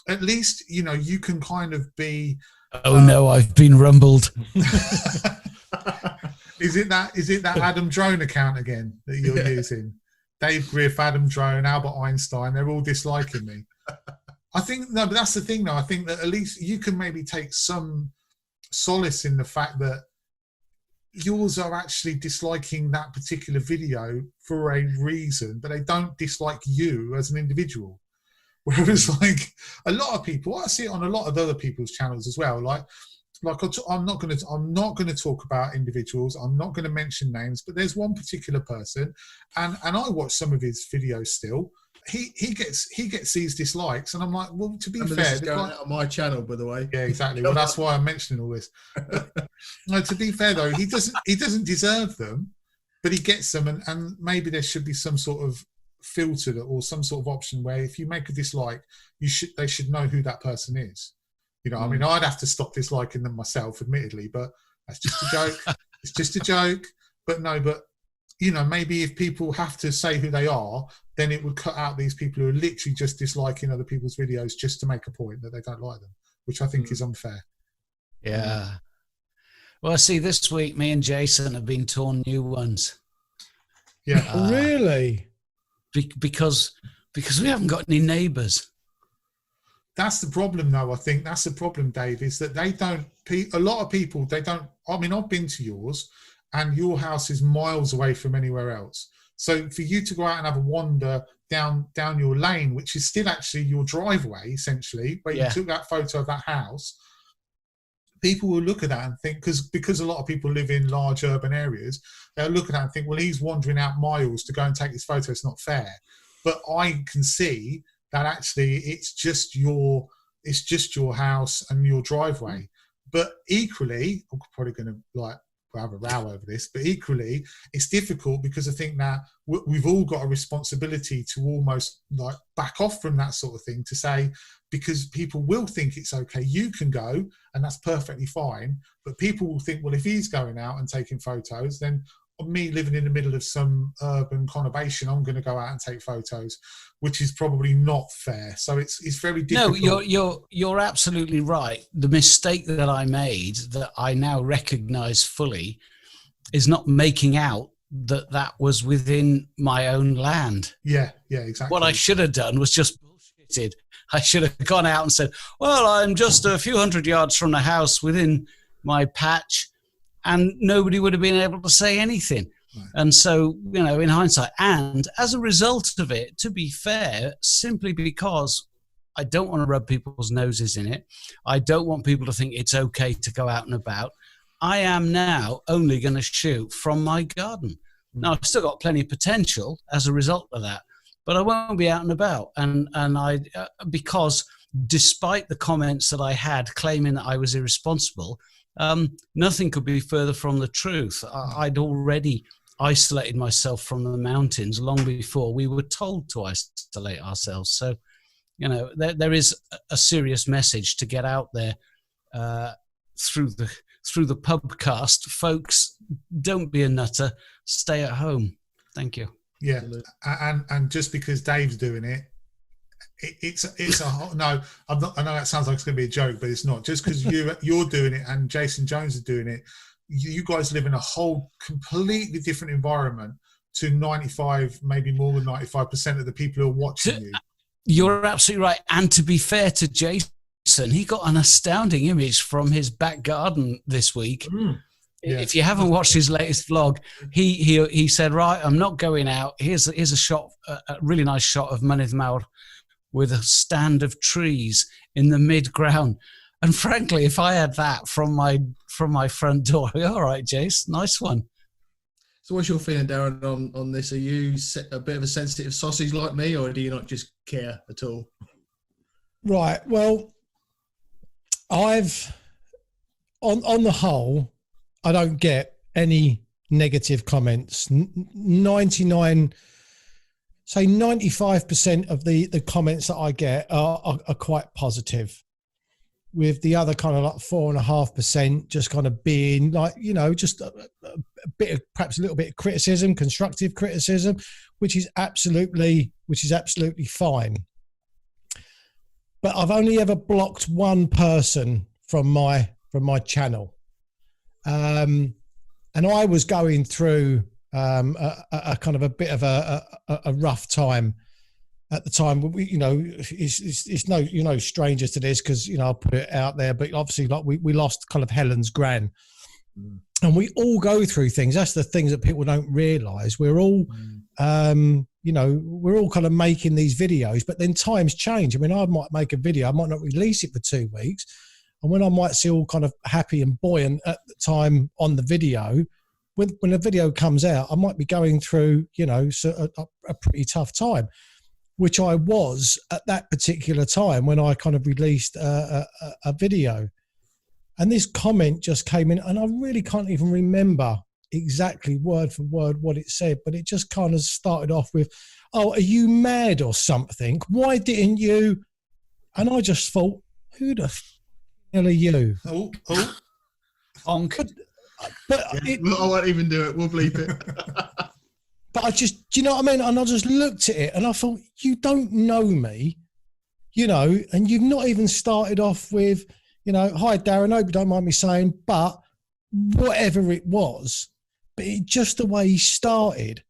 at least, you can kind of be... Oh no, I've been rumbled. Is it that Adam Drone account again that you're using? Dave Griff, Adam Drone, Albert Einstein, they're all disliking me. I think, no, but that's the thing though. I think that at least you can maybe take some solace in the fact that yours are actually disliking that particular video for a reason, but they don't dislike you as an individual. Whereas, like, a lot of people, I see it on a lot of other people's channels as well. Like I'm not going to talk about individuals. I'm not going to mention names, but there's one particular person, and I watch some of his videos still. He gets these dislikes, and I'm like, well, to be fair, this is going out on my channel, by the way. Yeah, exactly. Well, that's why I'm mentioning all this. No, to be fair though, he doesn't deserve them, but he gets them, and maybe there should be some sort of filter or some sort of option where if you make a dislike, they should know who that person is. I mean, I'd have to stop disliking them myself, admittedly, but that's just a joke. It's just a joke. But maybe if people have to say who they are, then it would cut out these people who are literally just disliking other people's videos just to make a point that they don't like them, which I think is unfair. Yeah. Well, see, this week, me and Jason have been torn new ones. Yeah. Really? Because we haven't got any neighbours. that's the problem, though. I think that's the problem, Dave, is that they don't. A lot of people, they don't. I mean, I've been to yours, and your house is miles away from anywhere else. So for you to go out and have a wander down your lane, which is still actually your driveway, essentially, where you took that photo of that house, people will look at that and think, because a lot of people live in large urban areas, they'll look at that and think, well, he's wandering out miles to go and take this photo. It's not fair. But I can see that actually it's just your house and your driveway. But equally, I'm probably going to have a row over this, but equally it's difficult because I think that we've all got a responsibility to almost like back off from that sort of thing, to say, because people will think it's okay, you can go and that's perfectly fine, but people will think, well, if he's going out and taking photos, then me living in the middle of some urban conurbation, I'm going to go out and take photos, which is probably not fair. So it's very difficult. No, you're absolutely right. The mistake that I made, that I now recognise fully, is not making out that was within my own land. Yeah, exactly. What I should have done was just bullshitted. I should have gone out and said, well, I'm just a few hundred yards from the house within my patch, and nobody would have been able to say anything. Right. And so, in hindsight, and as a result of it, to be fair, simply because I don't want to rub people's noses in it, I don't want people to think it's okay to go out and about, I am now only going to shoot from my garden. Now, I've still got plenty of potential as a result of that, but I won't be out and about. And because despite the comments that I had claiming that I was irresponsible, nothing could be further from the truth. I'd already isolated myself from the mountains long before we were told to isolate ourselves. So, there is a serious message to get out there through the pubcast. Folks, don't be a nutter. Stay at home. Thank you. Yeah, and just because Dave's doing it, it's a no. I'm not. I know that sounds like it's going to be a joke, but it's not. Just because you're doing it and Jason Jones is doing it, you guys live in a whole completely different environment to 95, maybe more than 95% of the people who are watching you. You're absolutely right. And to be fair to Jason, he got an astounding image from his back garden this week. Yeah. If you haven't watched his latest vlog, he said, right, I'm not going out. Here's a shot, a really nice shot of Mynydd Mawr with a stand of trees in the mid-ground. And frankly, if I had that from my front door, all right, Jace, nice one. So what's your feeling, Darren, on this? Are you a bit of a sensitive sausage like me, or do you not just care at all? Right. Well, on the whole, I don't get any negative comments. 95% of the comments that I get are quite positive, with the other kind of like 4.5% just kind of being like, just a bit of, perhaps a little bit of criticism, constructive criticism, which is absolutely fine. But I've only ever blocked one person from my channel. And I was going through a kind of a bit of a rough time at the time. It's no strangers to this, because I'll put it out there. But obviously, like we lost kind of Helen's gran, and we all go through things. That's the things that people don't realise. We're all, we're all kind of making these videos, but then times change. I mean, I might make a video, I might not release it for 2 weeks. And when I might see all kind of happy and buoyant at the time on the video, when the video comes out, I might be going through, a pretty tough time, which I was at that particular time when I kind of released a video. And this comment just came in, and I really can't even remember exactly word for word what it said, but it just kind of started off with, "Oh, are you mad or something? Why didn't you?" And I just thought, who the hell are you? Oh. Honk. But I won't even do it. We'll bleep it. But I just, do you know what I mean? And I just looked at it and I thought, you don't know me, and you've not even started off with, "Hi, Darren, I hope you don't mind me saying," but whatever it was, but just the way he started.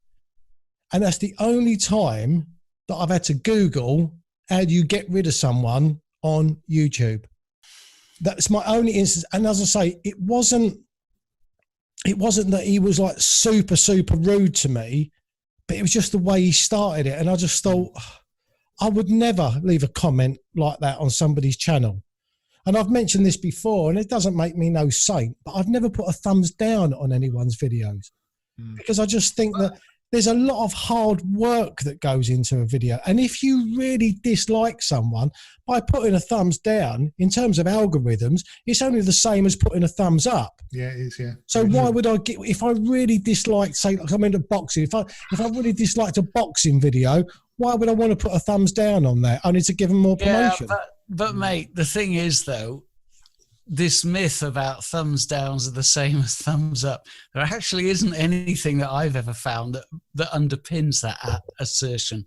And that's the only time that I've had to Google, how do you get rid of someone on YouTube. That's my only instance. And as I say, it wasn't that he was like super, super rude to me, but it was just the way he started it. And I just thought, I would never leave a comment like that on somebody's channel. And I've mentioned this before, and it doesn't make me no saint, but I've never put a thumbs down on anyone's videos because I just think that there's a lot of hard work that goes into a video. And if you really dislike someone, by putting a thumbs down, in terms of algorithms, it's only the same as putting a thumbs up. Yeah, it is, yeah. So why would I get, if I really disliked, say, like I'm into boxing, if I really disliked a boxing video, why would I want to put a thumbs down on that? Only to give them more promotion. Yeah, but mate, the thing is, though, this myth about thumbs downs are the same as thumbs up. There actually isn't anything that I've ever found that underpins that assertion.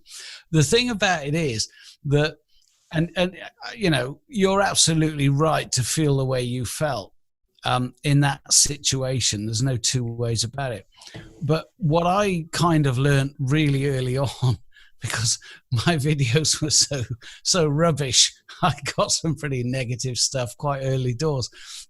The thing about it is that, and you know, you're absolutely right to feel the way you felt in that situation. There's no two ways about it. But what I kind of learned really early on, because my videos were so rubbish, I got some pretty negative stuff quite early doors.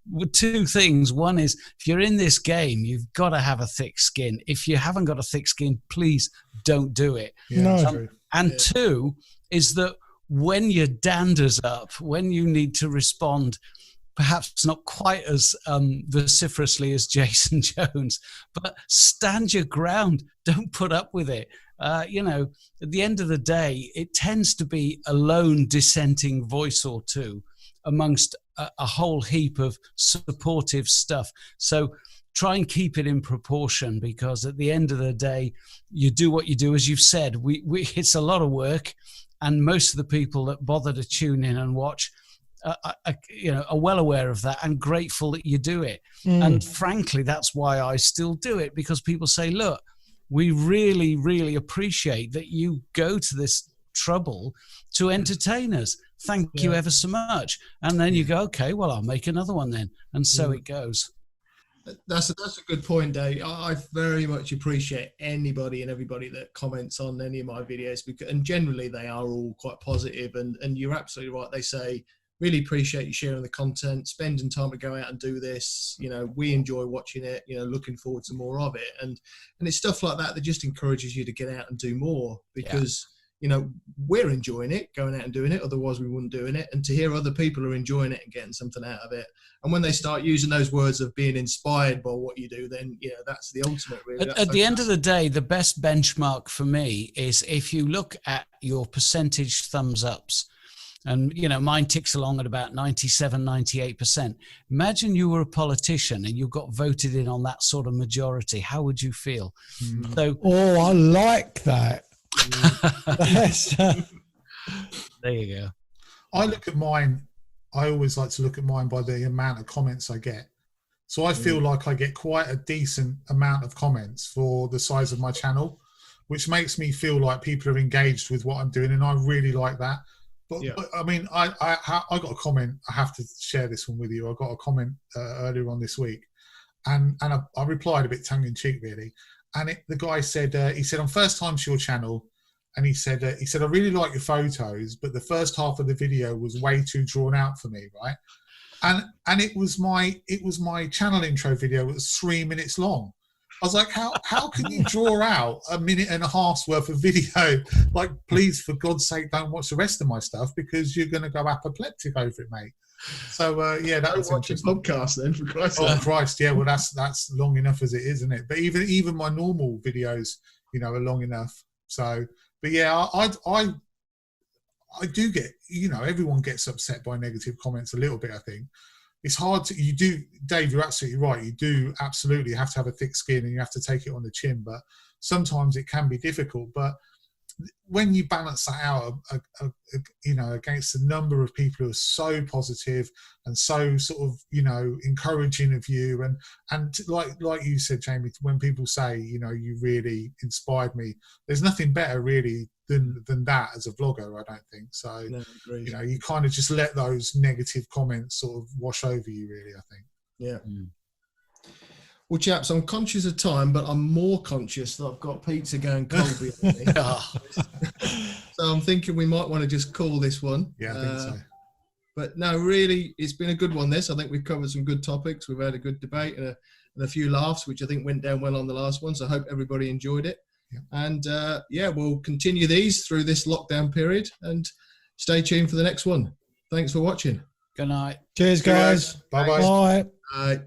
With two things. One is, if you're in this game, you've got to have a thick skin. If you haven't got a thick skin, please don't do it. Yeah, and two is that when your dander's up, when you need to respond, perhaps not quite as vociferously as Jason Jones, but stand your ground. Don't put up with it. You know, at the end of the day, it tends to be a lone dissenting voice or two amongst a whole heap of supportive stuff. So try and keep it in proportion, because at the end of the day, you do what you do. As you've said, it's a lot of work, and most of the people that bother to tune in and watch are well aware of that and grateful that you do it. And frankly, that's why I still do it, because people say, look, we really, really appreciate that you go to this trouble to entertain us. Thank you ever so much. And then you go, okay, well, I'll make another one then. And so it goes. That's a good point, Dave. I very much appreciate anybody and everybody that comments on any of my videos, and generally they are all quite positive, and you're absolutely right. They say, really appreciate you sharing the content, spending time to go out and do this. You know, we enjoy watching it, you know, looking forward to more of it. And it's stuff like that that just encourages you to get out and do more, because, you know, we're enjoying it, going out and doing it. Otherwise we wouldn't doing it. And to hear other people are enjoying it and getting something out of it. And when they start using those words of being inspired by what you do, then, you know, that's the ultimate, really. At the end of the day, the best benchmark for me is if you look at your percentage thumbs ups. And, you know, mine ticks along at about 97, 98%. Imagine you were a politician and you got voted in on that sort of majority. How would you feel? So, I like that. There you go. I look at mine. I always like to look at mine by the amount of comments I get. So I feel like I get quite a decent amount of comments for the size of my channel, which makes me feel like people are engaged with what I'm doing. And I really like that. But I mean, I got a comment. I have to share this one with you. I got a comment earlier on this week, and I replied a bit tongue in cheek, really. And the guy said, I'm first time to your channel, and he said, I really like your photos, but the first half of the video was way too drawn out for me, right? And it was my channel intro video. It was 3 minutes long. I was like, how can you draw out a minute and a half's worth of video? Like, please, for God's sake, don't watch the rest of my stuff, because you're going to go apoplectic over it, mate. So, that was interesting. Podcast then, for Christ's sake. Oh, Christ, yeah. Well, that's long enough as it is, isn't it? But even my normal videos, you know, are long enough. So, but yeah, I do get, you know, everyone gets upset by negative comments a little bit, I think. It's hard to, Dave, you're absolutely right. You do absolutely have to have a thick skin, and you have to take it on the chin, but sometimes it can be difficult. But when you balance that out, you know, against the number of people who are so positive and so sort of, you know, encouraging of you, and like you said, Jamie, when people say, you know, you really inspired me, there's nothing better really than that as a vlogger, I don't think. So, no, you know, you kind of just let those negative comments sort of wash over you, really, I think. Yeah. Well, chaps, I'm conscious of time, but I'm more conscious that I've got pizza going cold behind me. So I'm thinking we might want to just call this one. Yeah, I think so. But no, really, it's been a good one. I think we've covered some good topics. We've had a good debate and a few laughs, which I think went down well on the last one. So I hope everybody enjoyed it. Yeah. And we'll continue these through this lockdown period, and stay tuned for the next one. Thanks for watching. Good night. Cheers, guys. Bye-bye. Bye. Bye.